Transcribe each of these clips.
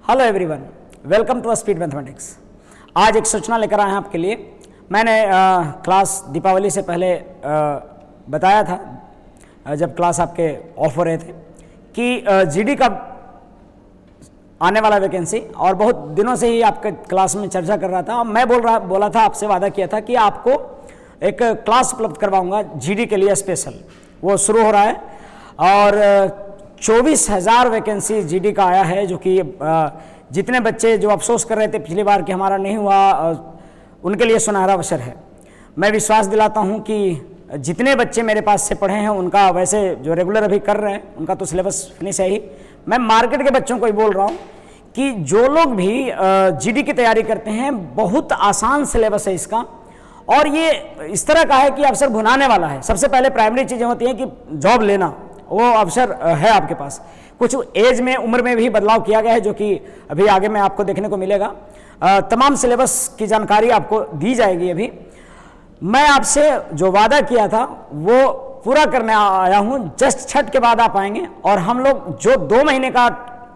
Hello everyone, welcome to speed mathematics. आज एक सूचना लेकर आए हैं आपके लिए। मैंने क्लास दीपावली से पहले बताया था, जब क्लास आपके ऑफ हो रहे थे, कि जीडी का आने वाला वैकेंसी, और बहुत दिनों से ही आपके क्लास में चर्चा कर रहा था। और मैं बोला था, आपसे वादा किया था कि आपको एक क्लास उपलब्ध करवाऊंगा जीडी के लिए स्पेशल। वो शुरू हो रहा है और 24,000 वैकेंसी जीडी का आया है, जो कि जितने बच्चे जो अफसोस कर रहे थे पिछली बार कि हमारा नहीं हुआ, उनके लिए सुनहरा अवसर है। मैं विश्वास दिलाता हूं कि जितने बच्चे मेरे पास से पढ़े हैं, उनका वैसे जो रेगुलर अभी कर रहे हैं उनका तो सिलेबस फिनिश है ही। मैं मार्केट के बच्चों को ही बोल रहा हूं कि जो लोग भी जीडी की तैयारी करते हैं, बहुत आसान सिलेबस है इसका, और ये इस तरह का है कि अवसर भुनाने वाला है। सबसे पहले प्राइमरी चीज़ें होती हैं कि जॉब लेना, वो अवसर है आपके पास। कुछ एज में, उम्र में भी बदलाव किया गया है, जो कि अभी आगे में आपको देखने को मिलेगा। तमाम सिलेबस की जानकारी आपको दी जाएगी। अभी मैं आपसे जो वादा किया था वो पूरा करने आया हूं। जस्ट छठ के बाद आप आएंगे और हम लोग जो 2 महीने का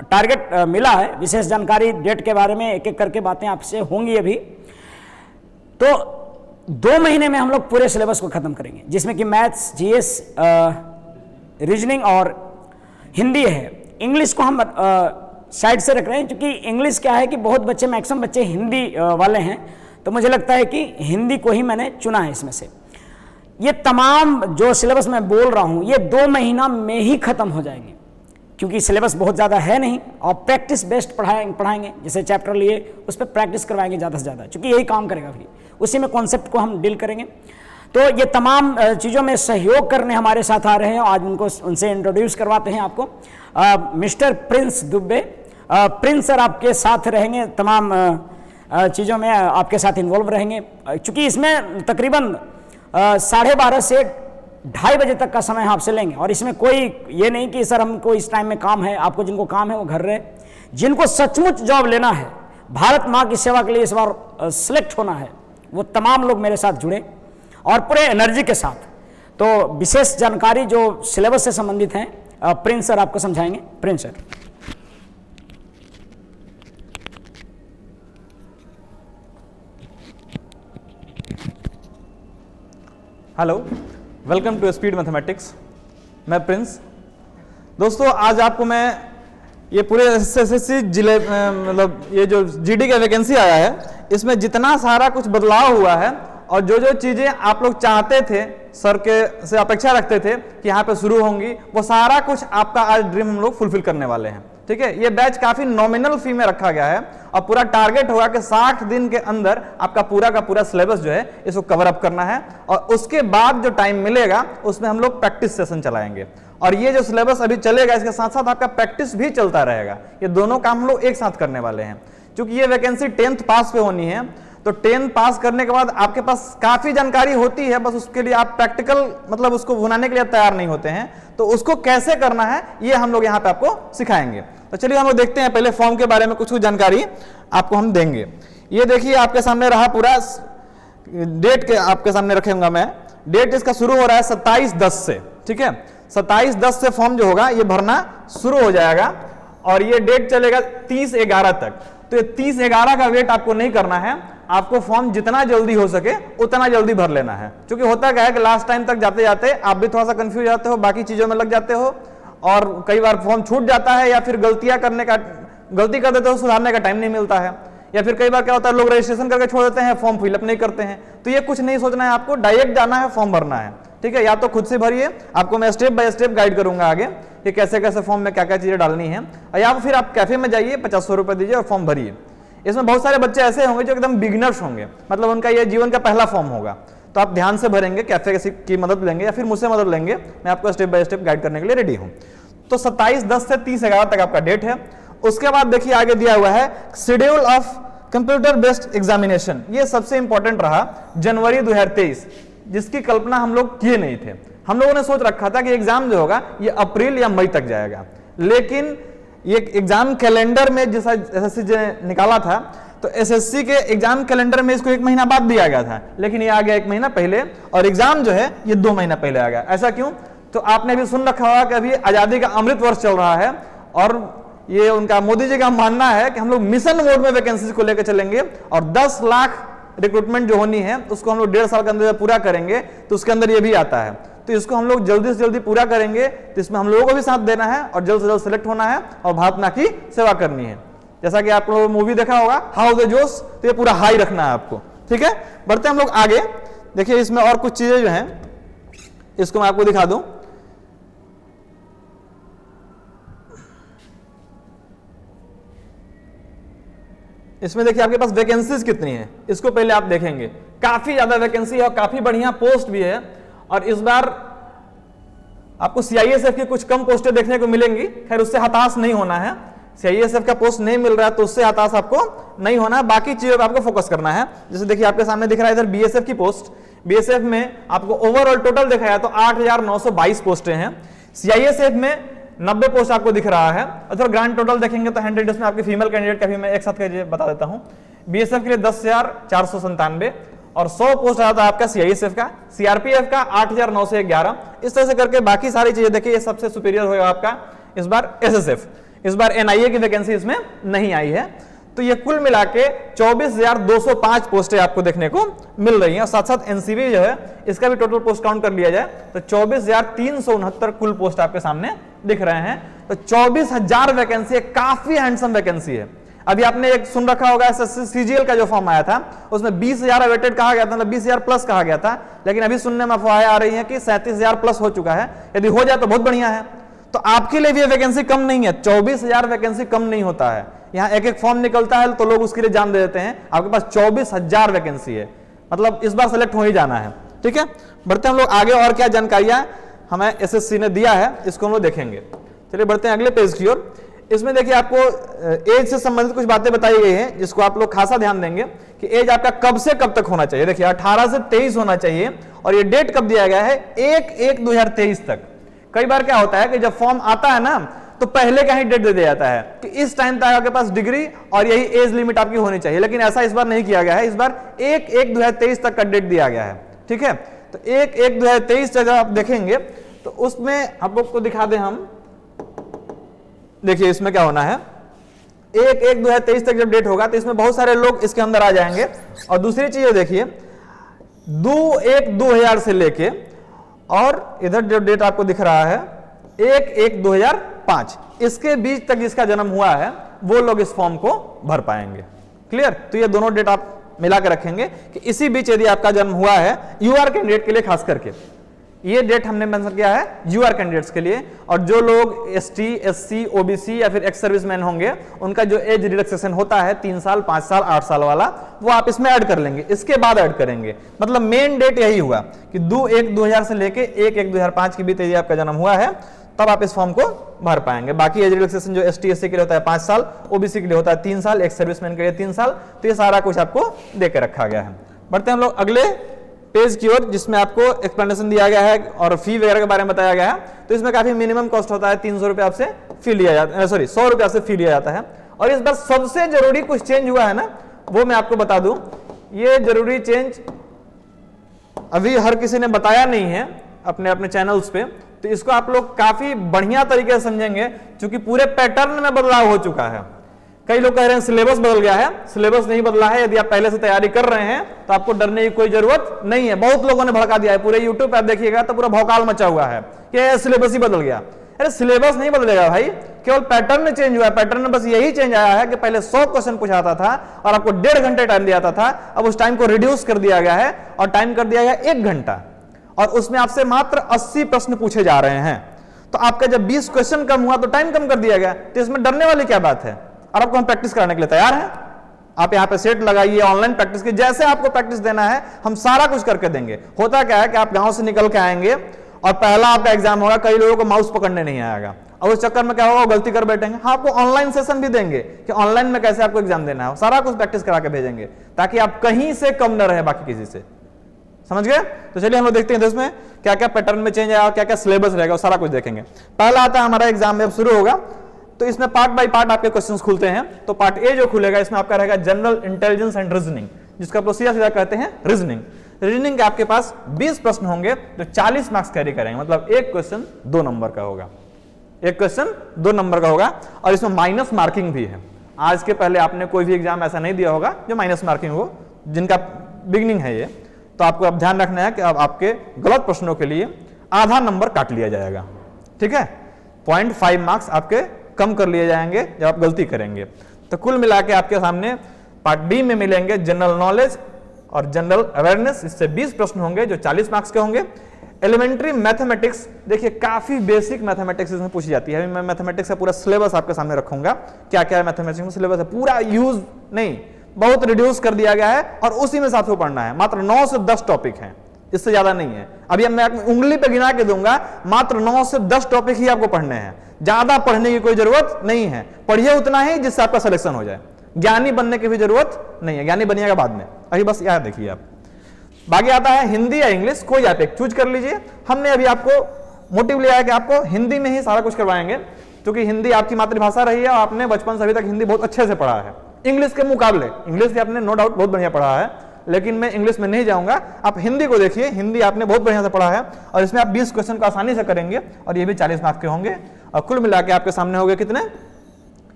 टारगेट मिला है, विशेष जानकारी डेट के बारे में एक एक करके बातें आपसे होंगी अभी। तो 2 महीने में हम लोग पूरे सिलेबस को खत्म करेंगे, जिसमें कि मैथ्स, जीएस, रीजनिंग और हिंदी है। इंग्लिश को हम साइड से रख रहे हैं, क्योंकि इंग्लिश क्या है कि बहुत बच्चे, मैक्सिमम बच्चे हिंदी वाले हैं, तो मुझे लगता है कि हिंदी को ही मैंने चुना है इसमें से। ये तमाम जो सिलेबस मैं बोल रहा हूँ, ये 2 महीना में ही खत्म हो जाएंगे, क्योंकि सिलेबस बहुत ज़्यादा है नहीं, और प्रैक्टिस बेस्ड पढ़ाएंगे। जैसे चैप्टर लिए उस पर प्रैक्टिस करवाएंगे ज़्यादा से ज़्यादा, क्योंकि यही काम करेगा फिर, उसी में कॉन्सेप्ट को हम डील करेंगे। तो ये तमाम चीज़ों में सहयोग करने हमारे साथ आ रहे हैं। आज उनसे इंट्रोड्यूस करवाते हैं आपको। Mister Prince Dubey. Prince sir आपके साथ रहेंगे, तमाम चीज़ों में आपके साथ इन्वॉल्व रहेंगे, क्योंकि इसमें तकरीबन 12:30 से 2:30 बजे तक का समय आपसे लेंगे। और इसमें कोई ये नहीं कि सर हमको इस टाइम में काम है। आपको जिनको काम है वो घर रहे, जिनको सचमुच जॉब लेना है, भारत माँ की सेवा के लिए इस बार सिलेक्ट होना है, वो तमाम लोग मेरे साथ जुड़े और पूरे एनर्जी के साथ। तो विशेष जानकारी जो सिलेबस से संबंधित है, प्रिंस सर आपको समझाएंगे। Prince sir. Hello, welcome to speed mathematics. मैं प्रिंस। दोस्तों, आज आपको मैं ये पूरे एसएससी जिले, मतलब ये जो जीडी का वैकेंसी आया है, इसमें जितना सारा कुछ बदलाव हुआ है और जो जो चीजें आप लोग चाहते थे, सर के से अपेक्षा रखते थे कि यहाँ पे शुरू होंगी, वो सारा कुछ आपका आज ड्रीम हम लोग फुलफिल करने वाले हैं। ठीक है, ये बैच काफी नॉमिनल फी में रखा गया है और पूरा टारगेट होगा कि 60 दिन के अंदर आपका पूरा का पूरा सिलेबस जो है इसको कवर अप करना है, और उसके बाद जो टाइम मिलेगा उसमें हम लोग प्रैक्टिस सेशन चलाएंगे। और ये जो सिलेबस अभी चलेगा, इसके साथ साथ आपका प्रैक्टिस भी चलता रहेगा। ये दोनों काम हम लोग एक साथ करने वाले हैं। क्योंकि ये वैकेंसी 10th पास पे होनी है, तो 10 पास करने के बाद आपके पास काफी जानकारी होती है, बस उसके लिए आप प्रैक्टिकल, मतलब उसको भुनाने के लिए तैयार नहीं होते हैं। तो उसको कैसे करना है ये हम लोग यहाँ पे आपको सिखाएंगे। तो चलिए हम लोग देखते हैं। पहले फॉर्म के बारे में कुछ जानकारी आपको हम देंगे। ये देखिए आपके सामने रहा, पूरा डेट के आपके सामने रखूंगा मैं। डेट इसका शुरू हो रहा है 27/10 से। ठीक है, 27/10 से फॉर्म जो होगा ये भरना शुरू हो जाएगा और ये डेट चलेगा 30/11 तक। तो ये 30/11 का वेट आपको नहीं करना है, आपको फॉर्म जितना जल्दी हो सके उतना जल्दी भर लेना है। क्योंकि होता क्या है कि लास्ट टाइम तक जाते जाते आप भी थोड़ा सा कंफ्यूज जाते हो, बाकी चीजों में लग जाते हो, और कई बार फॉर्म छूट जाता है, या फिर गलती कर देते हो, सुधारने का टाइम नहीं मिलता है, या फिर कई बार क्या होता है लोग रजिस्ट्रेशन करके छोड़ देते हैं, फॉर्म फिलअप नहीं करते हैं। तो ये कुछ नहीं सोचना है, आपको डायरेक्ट जाना है, फॉर्म भरना है। ठीक है, या तो खुद से भरिए, आपको मैं स्टेप बाय स्टेप गाइड करूंगा आगे कि कैसे कैसे फॉर्म में क्या क्या चीजें डालनी है, या फिर आप कैफे में जाइए, 500 रुपए दीजिए और फॉर्म भरिए। इसमें बहुत सारे बच्चे ऐसे होंगे जो एकदम बिगिनर्स होंगे, मतलब उनका ये जीवन का पहला फॉर्म होगा, तो आप ध्यान से भरेंगे, कैफे की मदद लेंगे या फिर मुझसे मदद लेंगे, मैं आपको स्टेप बाय स्टेप गाइड करने के लिए रेडी हूं। तो 27/10 से 30/11 तक आपका डेट है। उसके बाद देखिए आगे दिया हुआ है schedule of computer based examination. ये सबसे इंपॉर्टेंट रहा, जनवरी 2023, जिसकी कल्पना हम लोग किए नहीं थे। हम लोगों ने सोच रखा था कि एग्जाम जो होगा ये अप्रैल या मई तक जाएगा, लेकिन ये एग्जाम कैलेंडर में जैसा एसएससी ने निकाला था, तो एसएससी के एग्जाम कैलेंडर में इसको 1 महीना बाद दिया गया था, लेकिन ये आ गया 1 महीना पहले, और एग्जाम जो है ये 2 महीना पहले आ गया। ऐसा क्यों? तो आपने भी सुन रखा होगा कि अभी आजादी का अमृत वर्ष चल रहा है, और ये उनका मोदी जी का मानना है कि हम लोग मिशन मोड में वैकेंसीज को लेकर चलेंगे और 10 लाख रिक्रूटमेंट जो होनी है उसको हम लोग 1.5 साल के अंदर पूरा करेंगे, तो उसके अंदर ये भी आता है। तो इसको हम लोग जल्दी से जल्दी पूरा करेंगे, तो इसमें हम लोगों को भी साथ देना है और जल्द से जल्द सेलेक्ट होना है और भारत मां की सेवा करनी है। जैसा कि आपको मूवी देखा होगा हाउ द जोश, तो ये पूरा हाई रखना है आपको, ठीक है। बढ़ते हम लोग आगे। देखिए इसमें और कुछ चीजें जो हैं इसको मैं आपको दिखा दूं। इसमें देखिए आपके पास वैकेंसीज कितनी है, इसको पहले आप देखेंगे। काफी ज्यादा वैकेंसी है और काफी बढ़िया पोस्ट भी है। और इस बार आपको सीआईएसएफ की कुछ कम पोस्टें देखने को मिलेंगी, खैर उससे हताश नहीं होना है। सीआईएसएफ का पोस्ट नहीं मिल रहा है तो उससे हताश आपको नहीं होना है, बाकी चीजों पर आपको फोकस करना है। जैसे देखिए आपके सामने दिख रहा है इधर बीएसएफ की पोस्ट, बीएसएफ में आपको ओवरऑल टोटल दिखाया तो 8,922 पोस्टें हैं। सीआईएसएफ में 90 पोस्ट आपको दिख रहा है। अगर ग्रांड टोटल देखेंगे तो 100 में आपके फीमेल कैंडिडेट का भी मैं एक साथ बता देता हूं। बीएसएफ के लिए 10,497 और 100 पोस्ट आता है आपका सीआईएसएफ का, सीआरपीएफ का 8,911। इस तरह से करके बाकी सारी चीजें देखिए ये सबसे सुपीरियर होगा आपका इस बार एसएसएफ। इस बार एनआईए की वैकेंसी इसमें नहीं आई है। तो ये कुल मिला के 24,205 पोस्टें आपको देखने को मिल रही हैं। और साथ साथ एनसीबी जो है इसका भी टोटल पोस्ट काउंट कर लिया जाए तो 24,369 कुल पोस्ट आपके सामने दिख रहे हैं। तो 24,000 वैकेंसी है, काफी हैंडसम वैकेंसी है। अभी आपने एक सुन रखा होगा एसएससी सीजीएल का जो फॉर्म आया था उसमें 20,000 अवेटेड कहा गया था, मतलब 20,000 प्लस कहा गया था, लेकिन अभी सुनने में अफवाहें आ रही हैं कि 37,000 प्लस हो चुका है। यदि हो जाए तो बहुत बढ़िया है। तो आपके लिए भी वैकेंसी कम नहीं है, 24,000 वैकेंसी कम नहीं होता है। यहाँ एक एक फॉर्म निकलता है तो लोग उसके लिए जान दे देते हैं। आपके पास 24,000 वैकेंसी है, मतलब इस बार सेलेक्ट हो ही जाना है, ठीक है। बढ़ते हम लोग आगे, और क्या जानकारियां हमें एसएससी ने दिया है इसको हम लोग देखेंगे। चलिए बढ़ते हैं अगले पेज की ओर। इसमें देखिए आपको एज से संबंधित कुछ बातें बताई गई हैं जिसको आप लोग खासा ध्यान देंगे कि एज आपका कब से कब तक होना चाहिए। देखिए 18 से 23 होना चाहिए और ये डेट कब दिया गया है 1/1/2023 तक। कई बार क्या होता है कि जब फॉर्म आता है ना तो पहले का ही डेट दे दिया जाता है कि इस टाइम तक आपके पास डिग्री और यही एज लिमिट आपकी होनी चाहिए, लेकिन ऐसा इस बार नहीं किया गया है। इस बार 1/1/2023 तक का डेट दिया गया है, ठीक है। तो 1/1/2023 जब आप देखेंगे तो उसमें आप लोग को दिखा दें हम। देखिए इसमें क्या होना है 1/1/2023 तक जब डेट होगा तो इसमें बहुत सारे लोग इसके अंदर आ जाएंगे। और दूसरी चीज देखिए 2/1/2000 से लेके और इधर जो डेट आपको दिख रहा है 1/1/2005 इसके बीच तक जिसका जन्म हुआ है वो लोग इस फॉर्म को भर पाएंगे। क्लियर। तो ये दोनों डेट आप मिला के रखेंगे कि इसी बीच यदि आपका जन्म हुआ है यूआर कैंडिडेट के लिए, खास करके ये डेट हमने मेंशन किया है यूआर कैंडिडेट्स के लिए। और जो लोग एसटी, एससी, ओबीसी या फिर एक्स सर्विसमैन होंगे उनका जो एज रिलैक्सेशन होता है 3 साल, 5 साल, 8 साल वाला, वो आप इसमें ऐड कर लेंगे, इसके बाद ऐड करेंगे। मतलब मेन डेट यही हुआ कि 2/1/2000 से लेके 1/1/2005 के बीच यदि आपका जन्म हुआ है तब आप इस फॉर्म को भर पाएंगे। बाकी एज रिलैक्सेशन जो एसटी, एससी के लिए होता है 5 साल, ओबीसी के लिए होता है 3 साल, एक्स सर्विसमैन के लिए 3 साल। तो ये सारा कुछ आपको देकर रखा गया है। बढ़ते हैं हम लोग अगले पेज की ओर जिसमें आपको एक्सप्लेनेशन दिया गया है और फी वगैरह के बारे में बताया गया है। तो इसमें काफी मिनिमम कॉस्ट होता है, 300 रुपये आपसे फी लिया जाता है, सॉरी 100 रुपये आपसे फी लिया जाता है। और इस बार सबसे जरूरी कुछ चेंज हुआ है ना, वो मैं आपको बता दूं। ये जरूरी चेंज अभी हर किसी ने बताया नहीं है अपने अपने चैनल्स पे, तो इसको आप लोग काफी बढ़िया तरीके से समझेंगे क्योंकि पूरे पैटर्न में बदलाव हो चुका है। कई लोग कह रहे हैं सिलेबस बदल गया है, सिलेबस नहीं बदला है। यदि आप पहले से तैयारी कर रहे हैं तो आपको डरने की कोई जरूरत नहीं है। बहुत लोगों ने भड़का दिया है, पूरे यूट्यूब पर आप देखिएगा तो पूरा भौकाल मचा हुआ है कि सिलेबस ही बदल गया। अरे सिलेबस नहीं बदलेगा भाई, केवल पैटर्न चेंज हुआ है। पैटर्न में बस यही चेंज आया है कि पहले 100 क्वेश्चन पूछाता था और आपको 1.5 घंटे टाइम दिया जाता था, अब उस टाइम को रिड्यूस कर दिया गया है और टाइम कर दिया गया 1 घंटा। और उसमें आपसे मात्र 80 प्रश्न पूछे जा रहे हैं। तो आपका जब 20 क्वेश्चन कम हुआ तो टाइम कम कर दिया गया, तो इसमें डरने वाली क्या बात है। और आपको हम प्रैक्टिस कराने के लिए तैयार हैं। आप यहाँ पे सेट लगाइए, ऑनलाइन प्रैक्टिस की, जैसे आपको प्रैक्टिस देना है हम सारा कुछ करके देंगे। होता क्या है कि आप गांव से निकल के आएंगे और पहला आपका एग्जाम होगा, कई लोगों को माउस पकड़ने नहीं आएगा और उस चक्कर में क्या होगा, गलती कर बैठेंगे। हाँ, आपको ऑनलाइन सेशन भी देंगे कि ऑनलाइन में कैसे आपको एग्जाम देना है, सारा कुछ प्रैक्टिस करा के भेजेंगे ताकि आप कहीं से कम न रहे बाकी किसी से। समझ गए। तो चलिए हम लोग देखते हैं इसमें क्या क्या पैटर्न में चेंज आया, क्या क्या सिलेबस रहेगा, सारा कुछ देखेंगे। पहला आता है हमारा एग्जाम में अब शुरू होगा तो इसमें पार्ट बाय पार्ट आपके क्वेश्चंस खुलते हैं। तो पार्ट ए जो खुलेगा इसमें आपका रहेगा जनरल इंटेलिजेंस एंड रीजनिंग, जिसका आप लोग सीधा सीधा कहते हैं रीजनिंग। रीजनिंग के आपके पास 20 प्रश्न होंगे जो 40 मार्क्स कैरी करेंगे, मतलब एक क्वेश्चन 2 नंबर का होगा। एक क्वेश्चन 2 नंबर का होगा और इसमें माइनस मार्किंग भी है। आज के पहले आपने कोई भी एग्जाम ऐसा नहीं दिया होगा जो माइनस मार्किंग हो, जिनका बिगनिंग है ये। तो आपको अब ध्यान रखना है कि अब आपके गलत प्रश्नों के लिए आधा नंबर काट लिया जाएगा, ठीक है। 0.5 मार्क्स आपके कम कर लिए जाएंगे जब आप गलती करेंगे। तो कुल मिला के आपके सामने पार्ट बी में मिलेंगे जनरल नॉलेज और जनरल अवेयरनेस, इससे 20 प्रश्न होंगे जो 40 मार्क्स के होंगे। एलिमेंट्री मैथमेटिक्स, देखिए काफी बेसिक मैथमेटिक्स इसमें पूछी जाती है। मैं मैथमेटिक्स का पूरा सिलेबस आपके सामने रखूंगा, क्या क्या मैथमेटिक्स में सिलेबस है, पूरा यूज नहीं, बहुत रिड्यूस कर दिया गया है और उसी में साथ में पढ़ना है। मात्र 9 से 10 टॉपिक हैं, इससे ज्यादा नहीं है। अभी मैं उंगली पे गिना के दूंगा, मात्र 9 से 10 टॉपिक ही आपको पढ़ने हैं, ज्यादा पढ़ने की कोई जरूरत नहीं है। पढ़िए उतना ही जिससे आपका सिलेक्शन हो जाए, ज्ञानी बनने की भी जरूरत नहीं है, ज्ञानी बनिएगा बाद में। अभी बस याद देखिए आप। बाकी आता है हिंदी या इंग्लिश, कोई आप एक चूज कर लीजिए। हमने अभी आपको मोटिव लिया है कि आपको हिंदी में ही सारा कुछ करवाएंगे, क्योंकि हिंदी आपकी मातृभाषा रही है और आपने बचपन से अभी तक हिंदी बहुत अच्छे से पढ़ा है। इंग्लिश के मुकाबले, इंग्लिश भी आपने नो डाउट बहुत बढ़िया पढ़ा है, लेकिन मैं इंग्लिश में नहीं जाऊंगा। आप हिंदी को देखिए, हिंदी आपने बहुत बढ़िया से पढ़ा है और इसमें आप 20 क्वेश्चन को आसानी से करेंगे और ये भी 40 मार्क्स के होंगे। और कुल मिला के आपके सामने हो गए कितने,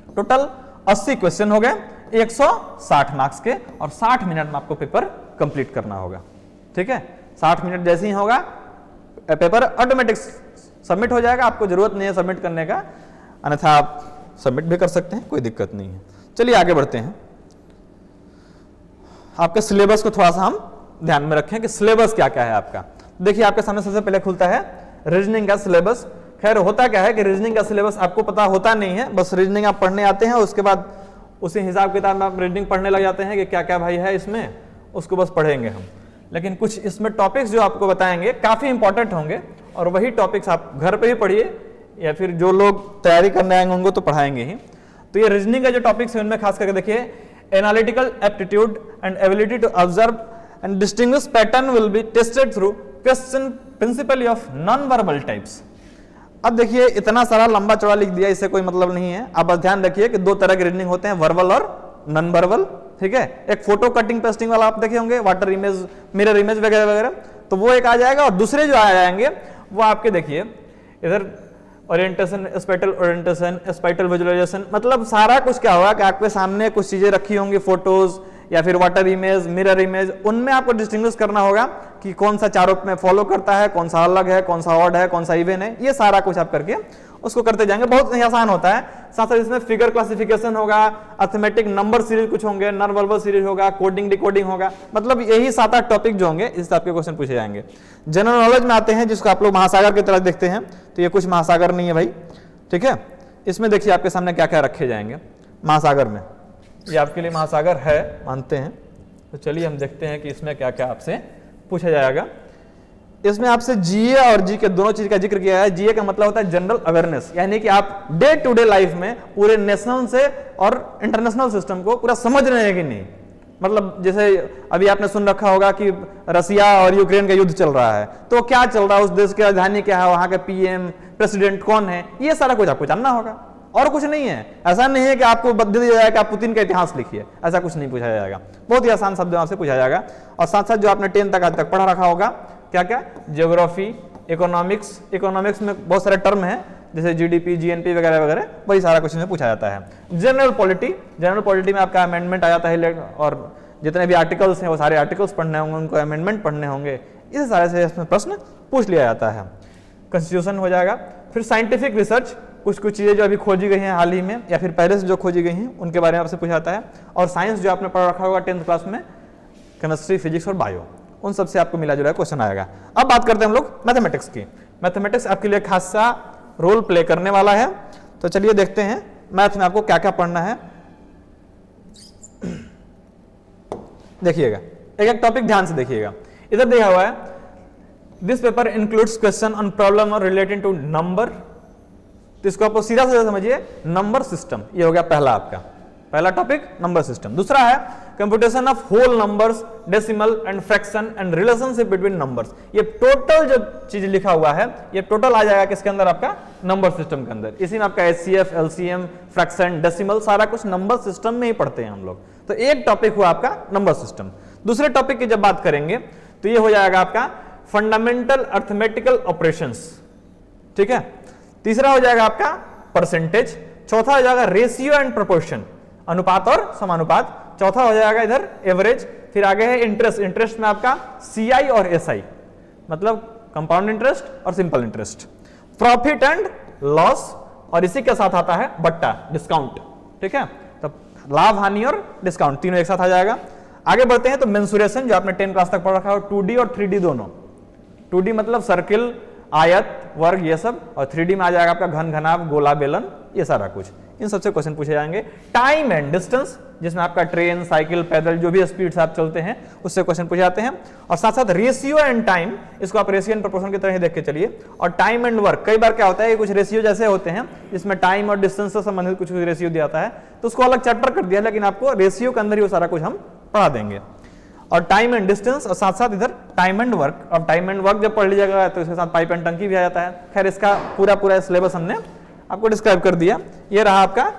टोटल 80 क्वेश्चन हो गए 160 मार्क्स के, और 60 मिनट में आपको पेपर कंप्लीट करना होगा, ठीक है। 60 मिनट जैसे ही होगा पेपर ऑटोमेटिक सबमिट हो जाएगा, आपको जरूरत नहीं है सबमिट करने का, अन्यथा आप सबमिट भी कर सकते हैं, कोई दिक्कत नहीं है। चलिए आगे बढ़ते हैं। आपके सिलेबस को थोड़ा सा हम ध्यान में रखें कि सिलेबस क्या क्या है आपका। देखिए आपके सामने सबसे पहले खुलता है रीजनिंग का सिलेबस। खैर होता क्या है कि रीजनिंग का सिलेबस आपको पता होता नहीं है, बस रीजनिंग आप पढ़ने आते हैं, उसके बाद उसी हिसाब किताब में आप रीजनिंग पढ़ने लग जाते हैं कि क्या क्या भाई है इसमें, उसको बस पढ़ेंगे हम। लेकिन कुछ इसमें टॉपिक्स जो आपको बताएंगे काफी इंपॉर्टेंट होंगे और वही टॉपिक्स आप घर पे ही पढ़िए या फिर जो लोग तैयारी करने आएंगे उनको तो पढ़ाएंगे ही। तो ये रीजनिंग का जो टॉपिक्स है उनमें खास करके देखिए, analytical aptitude and ability to observe and distinguish pattern will be tested through question principally of non verbal types. अब देखिए इतना सारा लंबा चौड़ा लिख दिया, इससे कोई मतलब नहीं है। आप बस ध्यान रखिए कि 2 तरह के रीजनिंग होते हैं, वर्बल और नॉन वर्बल, ठीक है। एक फोटो कटिंग पेस्टिंग वाला आप देखे होंगे, वाटर इमेज, मिरर इमेज वगैरह वगैरह, तो वो एक आ जाएगा। और दूसरे जो आ जाएंगे वो आपके देखिए इधर ओरिएंटेशन, स्पेटल ओरिएंटेशन, स्पेटल विजुअलाइजेशन, मतलब सारा कुछ क्या होगा कि आपके सामने कुछ चीजें रखी होंगी, फोटोज या फिर वाटर इमेज, मिरर इमेज, उनमें आपको डिस्टिंग्विश करना होगा कि कौन सा चारों में फॉलो करता है, कौन सा अलग है, कौन सा ऑड है, कौन सा इवन है। ये सारा कुछ आप करके उसको करते जाएंगे, बहुत ही आसान होता है। साथ साथ इसमें फिगर क्लासिफिकेशन होगा, अर्थमेटिक नंबर सीरीज कुछ होंगे, नॉन वर्बल सीरीज होगा, कोडिंग डिकोडिंग होगा, मतलब यही 7-8 टॉपिक जो होंगे इस टाइप के क्वेश्चन पूछे जाएंगे। जनरल नॉलेज में आते हैं जिसको आप लोग महासागर की तरह देखते हैं, तो ये कुछ महासागर नहीं है भाई, ठीक है। इसमें देखिए आपके सामने क्या क्या रखे जाएंगे महासागर में, ये आपके लिए महासागर है मानते हैं। तो चलिए हम देखते हैं कि इसमें क्या क्या आपसे पूछा जाएगा। इसमें आपसे जीए और जी के दोनों चीज का जिक्र किया है। जीए का मतलब होता है जनरल अवेयरनेस, यानी कि आप डे टू डे लाइफ में पूरे नेशनल से और इंटरनेशनल सिस्टम को पूरा समझ रहे हैं कि नहीं। मतलब जैसे अभी आपने सुन रखा होगा कि रसिया और यूक्रेन का युद्ध चल रहा है, तो क्या चल रहा है, उस देश की राजधानी क्या है, वहां के पीएम प्रेसिडेंट कौन है, ये सारा कुछ आपको जानना होगा और कुछ नहीं है। ऐसा नहीं है कि आपको बदल दिया जाएगा कि आप पुतिन का इतिहास लिखिए, ऐसा कुछ नहीं पूछा जाएगा, बहुत ही आसान शब्दों आपसे पूछा जाएगा। और साथ साथ जो आपने 10 तक आज तक पढ़ा रखा होगा, क्या क्या, ज्योग्राफी, इकोनॉमिक्स, इकोनॉमिक्स में बहुत सारे टर्म हैं जैसे जीडीपी, जीएनपी वगैरह वगैरह, वही सारा कुछ में पूछा जाता है। जनरल पॉलिटी, जनरल पॉलिटी में आपका अमेंडमेंट आ जाता है और जितने भी आर्टिकल्स हैं वो सारे आर्टिकल्स पढ़ने होंगे, उनको अमेंडमेंट पढ़ने होंगे, इस सारे से इसमें प्रश्न पूछ लिया जाता है। कॉन्स्टिट्यूशन हो जाएगा। फिर साइंटिफिक रिसर्च, कुछ कुछ चीजें जो अभी खोजी गई हैं हाल ही में या फिर पहले से जो खोजी गई हैं उनके बारे में आपसे पूछा जाता है। और साइंस जो आपने पढ़ रखा होगा 10th क्लास में, केमिस्ट्री, फिजिक्स और बायो, उन सबसे आपको मिला जुला क्वेश्चन आएगा। अब बात करते हैं हम लोग मैथमेटिक्स की। मैथमेटिक्स आपके लिए खासा रोल प्ले करने वाला है, तो चलिए देखते हैं मैथ में आपको क्या क्या पढ़ना है। देखिएगा एक एक टॉपिक ध्यान से देखिएगा। इधर दिया हुआ है, this paper includes question on problem और रिलेटेड टू नंबर। तो इसको आपको सीधा सीधा समझिए, नंबर सिस्टम, ये हो गया पहला आपका पहला टॉपिक, नंबर सिस्टम। दूसरा है computation of whole numbers, decimal and fraction and relationship between numbers. ये टोटल जो चीज लिखा हुआ है ये टोटल आ जाएगा किसके अंदर, आपका नंबर सिस्टम के अंदर। इसी में आपका एचसीएफ, एलसीएम, फ्रैक्शन, डेसिमल, सारा कुछ नंबर सिस्टम में ही पढ़ते हैं हम लोग। तो एक टॉपिक हुआ आपका नंबर सिस्टम। दूसरे टॉपिक की जब बात करेंगे तो ये हो जाएगा आपका फंडामेंटल अर्थमेटिकल ऑपरेशंस, ठीक है। तीसरा हो जाएगा आपका परसेंटेज, चौथा हो जाएगा रेशियो एंड प्रोपोर्शन, अनुपात और समानुपात, चौथा हो जाएगा इधर एवरेज, फिर आगे है इंटरेस्ट, इंटरेस्ट में आपका CI और SI, मतलब कंपाउंड इंटरेस्ट और simple interest, profit and loss, और इसी के साथ आता है बट्टा, डिस्काउंट। ठीक है, तो लाभ हानि और डिस्काउंट तीनों एक साथ आ जाएगा। आगे बढ़ते हैं तो मेंसुरेशन, जो आपने 10 क्लास तक पढ़ रखा है, 2D और 3D दोनों। 2D मतलब सर्किल, आयत, वर्ग, ये सब, और 3D में आ जाएगा आपका घन, घनाभ, गोला, बेलन, ये सारा कुछ। इन सबसे क्वेश्चन पूछे जाएंगे। टाइम एंड डिस्टेंस, जिसमें आपका ट्रेन, साइकिल, पैदल, जो भी स्पीड से आप चलते हैं उससे क्वेश्चन पूछे जाते हैं। और साथ साथ रेशियो एंड टाइम, इसको आप रेशियो एंड प्रोपोर्शन की तरह ही देख के चलिए। और टाइम एंड वर्क, कई बार क्या होता है कि कुछ रेशियो जैसे होते हैं जिसमें टाइम और डिस्टेंस से संबंधित कुछ रेशियो दिया जाता है, तो उसको अलग चैप्टर कर दिया, लेकिन आपको रेशियो के अंदर ही वो सारा कुछ हम पढ़ा देंगे। और टाइम एंड डिस्टेंस, और साथ साथ इधर टाइम एंड वर्क। और टाइम एंड वर्क जब पढ़ लीजिएगा तो इसके साथ पाइप एंड टंकी भी आ जाता है। खैर, इसका पूरा सिलेबस हमने आपको डिस्क्राइब कर दिया। ये रहा आपका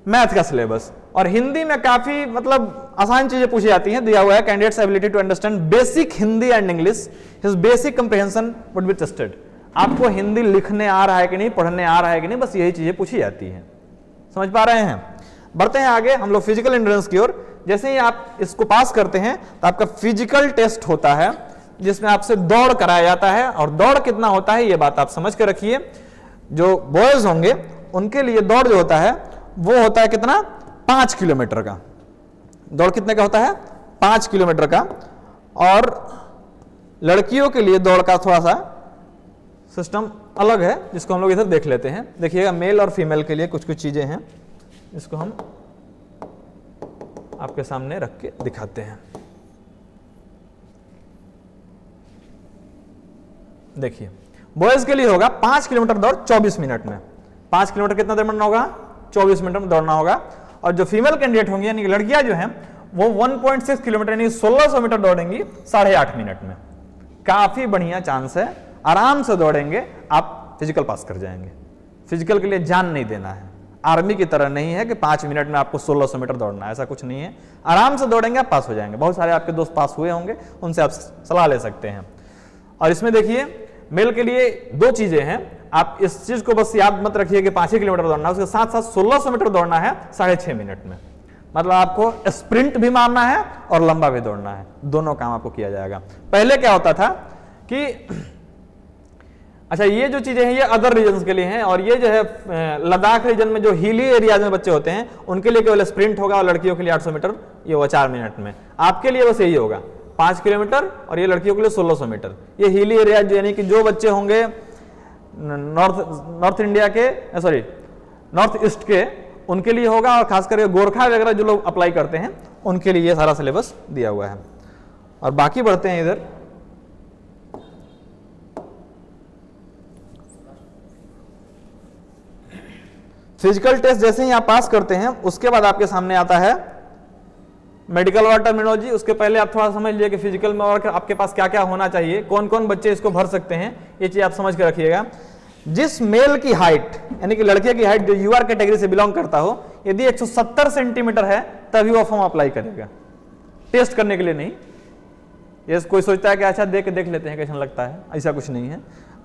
मैथ का सिलेबस। और हिंदी में काफी मतलब आसान चीजें पूछी जाती हैं, दिया हुआ है candidates ability to understand basic Hindi and English, his basic comprehension would be tested. आपको हिंदी लिखने आ रहा है कि नहीं, पढ़ने आ रहा है कि नहीं, बस यही चीजें पूछी जाती हैं। समझ पा रहे हैं? बढ़ते हैं आगे हम लोग फिजिकल एंड्योरेंस की ओर। जैसे ही आप इसको पास करते हैं तो आपका फिजिकल टेस्ट होता है, जिसमें आपसे दौड़ कराया जाता है। और दौड़ कितना होता है ये बात आप समझ के रखिए। जो बॉयज होंगे उनके लिए दौड़ जो होता है वो होता है कितना, 5 किलोमीटर का। दौड़ कितने का होता है? 5 किलोमीटर का। और लड़कियों के लिए दौड़ का थोड़ा सा सिस्टम अलग है, जिसको हम लोग इधर देख लेते हैं। देखिएगा, मेल और फीमेल के लिए कुछ कुछ चीजें हैं, इसको हम आपके सामने रख के दिखाते हैं। देखिए, बॉयज के लिए होगा 5 किलोमीटर दौड़ 24 मिनट में। 5 किलोमीटर कितना देर में होगा? 24 मिनट में दौड़ना होगा। और जो फीमेल कैंडिडेट होंगी यानी कि लड़कियां जो हैं वो 1.6 किलोमीटर यानी 1600 मीटर दौड़ेंगी 8.5 मिनट में। काफी बढ़िया चांस है, आराम से दौड़ेंगे, आप फिजिकल पास कर जाएंगे। फिजिकल के लिए जान नहीं देना है, आर्मी की तरह नहीं है कि 5 मिनट में आपको 1600 मीटर दौड़ना है, ऐसा कुछ नहीं है। आराम से दौड़ेंगे, आप पास हो जाएंगे। बहुत सारे आपके दोस्त पास हुए होंगे, उनसे आप सलाह ले सकते हैं। और इसमें देखिए, मेल के लिए 2 चीजें हैं। आप इस चीज को बस याद मत रखिए कि 5 ही किलोमीटर दौड़ना है, उसके साथ साथ 1600 मीटर दौड़ना है 6.5 मिनट में। मतलब आपको स्प्रिंट भी मारना है और लंबा भी दौड़ना है, दोनों काम आपको किया जाएगा। पहले क्या होता था कि अच्छा, ये जो चीजें हैं ये अदर रीजन के लिए हैं। और ये जो है लद्दाख रीजन में जो हिली एरियाज में बच्चे होते हैं उनके लिए केवल स्प्रिंट होगा, और लड़कियों के लिए 800 मीटर ये होगा 4 मिनट में। आपके लिए बस यही होगा 5 किलोमीटर, और ये लड़कियों के लिए 1600 मीटर। ये हिली एरियाज यानी कि जो बच्चे होंगे नॉर्थ इंडिया के, सॉरी नॉर्थ ईस्ट के, उनके लिए होगा। और खास करके गोरखा वगैरह जो लोग अप्लाई करते हैं उनके लिए ये सारा सिलेबस दिया हुआ है। और बाकी बढ़ते हैं इधर। फिजिकल टेस्ट जैसे ही आप पास करते हैं उसके बाद आपके सामने आता है मेडिकल वाला टर्मिनोलॉजी। उसके पहले आप थोड़ा समझ लीजिए कि फिजिकल में और आपके पास क्या क्या होना चाहिए, कौन कौन बच्चे इसको भर सकते हैं, ये चीज आप समझ के रखिएगा। जिस मेल की हाइट यानी कि लड़के की हाइट जो यूआर कैटेगरी से बिलोंग करता हो, यदि 170 सेंटीमीटर है तभी वो फॉर्म अप्लाई करेगा, टेस्ट करने के लिए नहीं। ये कोई सोचता है कि अच्छा देख लेते हैं कैसा लगता है, ऐसा कुछ नहीं है।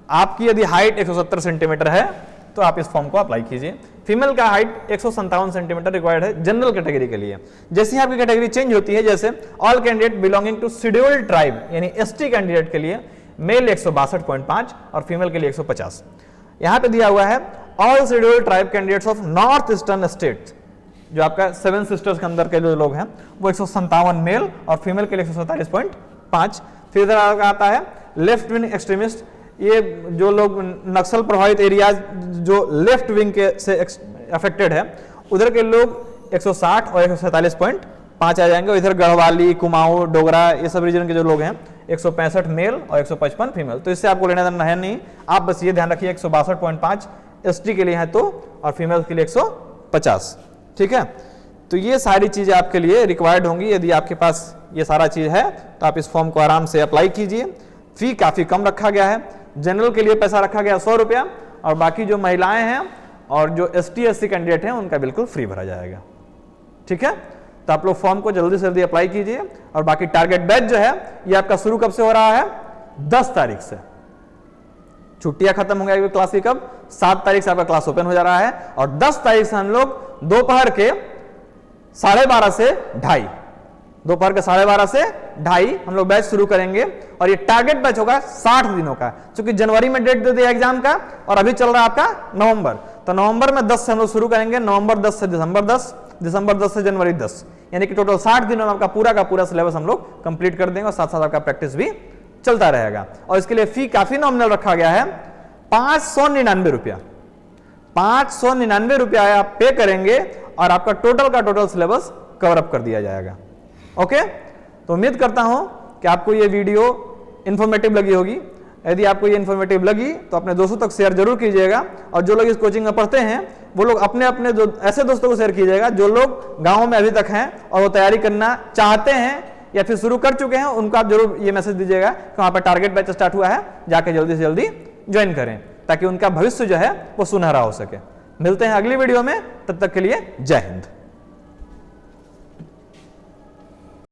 आपकी यदि हाइट 170 सेंटीमीटर है तो आप इस फॉर्म को अप्लाई कीजिए। फीमेल का हाइट 157 सेंटीमीटर रिक्वायर्ड है जनरल कैटेगरी के लिए। जैसे ही आपकी कैटेगरी चेंज होती है, जैसे all candidate belonging to scheduled tribe यानी एसटी कैंडिडेट के लिए मेल 162.5 और फीमेल के लिए 150। यहां पे दिया हुआ है all scheduled tribe candidates of north eastern state, जो आपका 7 सिस्टर्स के अंदर के जो लोग हैं वो 157 मेल और फीमेल के लिए 147.5। फिर इधर आता है लेफ्ट विंग एक्सट्रीमिस्ट, ये जो लोग नक्सल प्रभावित एरियाज जो लेफ्ट विंग के से अफेक्टेड है उधर के लोग 160 और 147.5 आ जाएंगे। इधर गढ़वाली, कुमाऊं, डोगरा, ये सब रीजन के जो लोग हैं 165 मेल और 155 फीमेल। तो इससे आपको लेना देना है नहीं, आप बस ये ध्यान रखिए 162.5 एसटी के लिए है तो, और फीमेल के लिए 150। ठीक है, तो ये सारी चीजें आपके लिए रिक्वायर्ड होंगी। यदि आपके पास ये सारा चीज है तो आप इस फॉर्म को आराम से अप्लाई कीजिए। फी काफी कम रखा गया है, जनरल के लिए पैसा रखा गया 100 रुपया, और बाकी जो महिलाएं हैं और जो एसटी एससी कैंडिडेट हैं उनका बिल्कुल फ्री भरा जाएगा। ठीक है, तो आप लोग फॉर्म को जल्दी से जल्दी अप्लाई कीजिए। और बाकी टारगेट बैच जो है ये आपका शुरू कब से हो रहा है? 10 तारीख से। छुट्टियां खत्म हो गई क्लास की कब? 7 तारीख से आपका क्लास ओपन हो जा रहा है और 10 तारीख से हम लोग दोपहर के 12:30 से 2:30, दोपहर के 12:30 से 2:30 हम लोग बैच शुरू करेंगे और ये टारगेट बैच होगा 60 दिनों का, क्योंकि जनवरी में डेट दे दिया एग्जाम का और अभी चल रहा है आपका नवंबर, तो नवंबर में 10 से हम लोग शुरू करेंगे, नवंबर 10 से दिसंबर 10, दिसंबर 10 से जनवरी 10, यानी कि टोटल 60 दिनों में आपका पूरा का पूरा सिलेबस हम लोग कंप्लीट कर देंगे और साथ साथ आपका प्रैक्टिस भी चलता रहेगा। और इसके लिए फी काफी नॉमिनल रखा गया है, 599 रुपया, 599 रुपया आप पे करेंगे और आपका टोटल का टोटल सिलेबस कवर अप कर दिया जाएगा। ओके, तो उम्मीद करता हूं कि आपको ये वीडियो इंफॉर्मेटिव लगी होगी। यदि आपको ये इंफॉर्मेटिव लगी तो अपने दोस्तों तक शेयर जरूर कीजिएगा और जो लोग इस कोचिंग में पढ़ते हैं वो लोग अपने अपने जो ऐसे दोस्तों को शेयर कीजिएगा जो लोग गाँव में अभी तक हैं और वो तैयारी करना चाहते हैं या फिर शुरू कर चुके हैं, उनको आप जरूर ये मैसेज दीजिएगा कि वहाँ पर टारगेट बैच स्टार्ट हुआ है, जाके जल्दी से जल्दी ज्वाइन करें ताकि उनका भविष्य जो है वो सुनहरा हो सके। मिलते हैं अगली वीडियो में, तब तक के लिए जय हिंद।